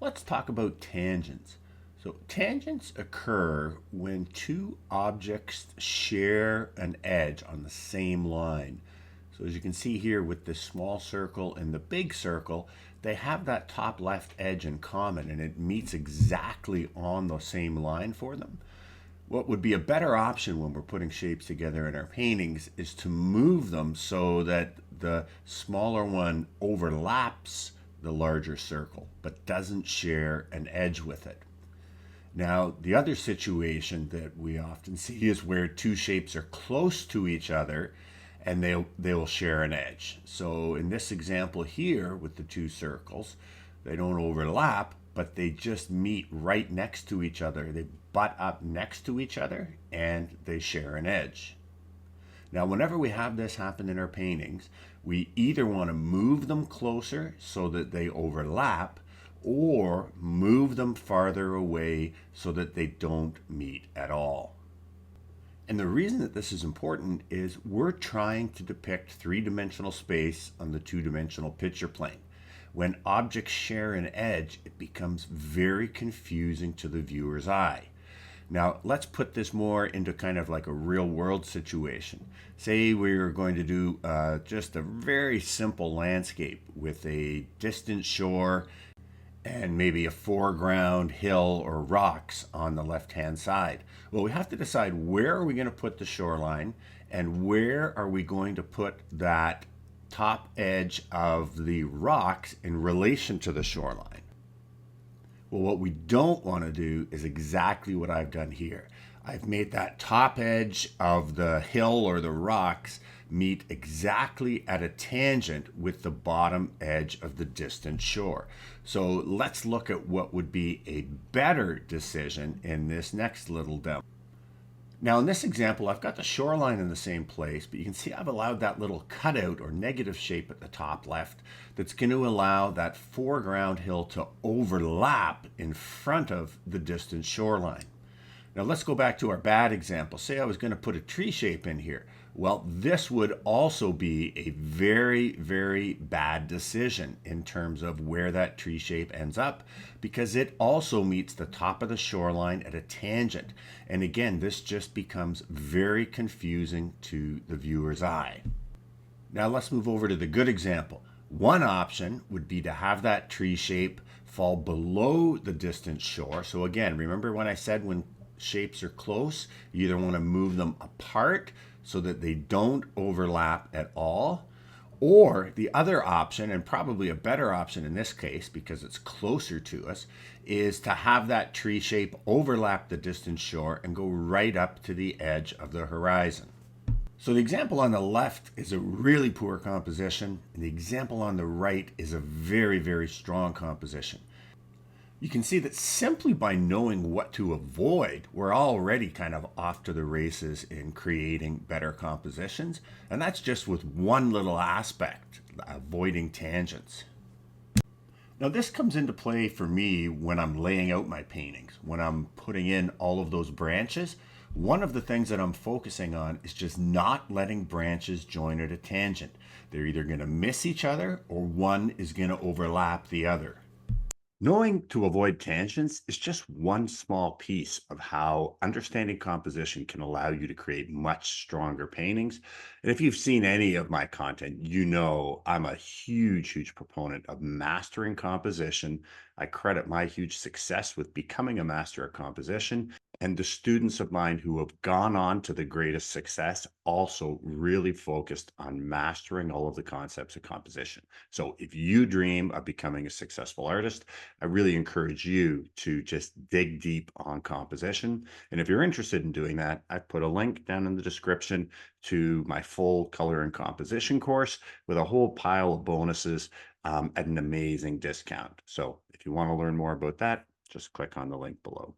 Let's talk about tangents. So, tangents occur when two objects share an edge on the same line. So, as you can see here with the small circle and the big circle, they have that top left edge in common and it meets exactly on the same line for them. What would be a better option when we're putting shapes together in our paintings is to move them so that the smaller one overlaps the larger circle but doesn't share an edge with it. Now, the other situation that we often see is where two shapes are close to each other and they will share an edge. So in this example here with the two circles, they don't overlap, but they just meet right next to each other. They butt up next to each other and they share an edge. Now, whenever we have this happen in our paintings, we either want to move them closer so that they overlap or move them farther away so that they don't meet at all. And the reason that this is important is we're trying to depict three-dimensional space on the two-dimensional picture plane. When objects share an edge, it becomes very confusing to the viewer's eye. Now, let's put this more into kind of like a real world situation. Say we're going to do just a very simple landscape with a distant shore and maybe a foreground hill or rocks on the left-hand side. Well, we have to decide where are we going to put the shoreline and where are we going to put that top edge of the rocks in relation to the shoreline. Well, what we don't want to do is exactly what I've done here. I've made that top edge of the hill or the rocks meet exactly at a tangent with the bottom edge of the distant shore. So let's look at what would be a better decision in this next little demo. Now in this example, I've got the shoreline in the same place, but you can see I've allowed that little cutout or negative shape at the top left that's going to allow that foreground hill to overlap in front of the distant shoreline. Now let's go back to our bad example. Say I was going to put a tree shape in here. Well, this would also be a very, very bad decision in terms of where that tree shape ends up because it also meets the top of the shoreline at a tangent. And again, this just becomes very confusing to the viewer's eye. Now let's move over to the good example. One option would be to have that tree shape fall below the distant shore. So again, remember when I said when shapes are close, you either want to move them apart so that they don't overlap at all, or the other option, and probably a better option in this case because it's closer to us, is to have that tree shape overlap the distant shore and go right up to the edge of the horizon. So the example on the left is a really poor composition, and the example on the right is a very, very strong composition. You can see that simply by knowing what to avoid, we're already kind of off to the races in creating better compositions. And that's just with one little aspect, avoiding tangents. Now this comes into play for me when I'm laying out my paintings, when I'm putting in all of those branches. One of the things that I'm focusing on is just not letting branches join at a tangent. They're either going to miss each other or one is going to overlap the other. Knowing to avoid tangents is just one small piece of how understanding composition can allow you to create much stronger paintings. And if you've seen any of my content, you know I'm a huge, huge proponent of mastering composition. I credit my huge success with becoming a master of composition. And the students of mine who have gone on to the greatest success also really focused on mastering all of the concepts of composition. So if you dream of becoming a successful artist, I really encourage you to just dig deep on composition. And if you're interested in doing that, I've put a link down in the description to my full color and composition course with a whole pile of bonuses at an amazing discount. So if you want to learn more about that, just click on the link below.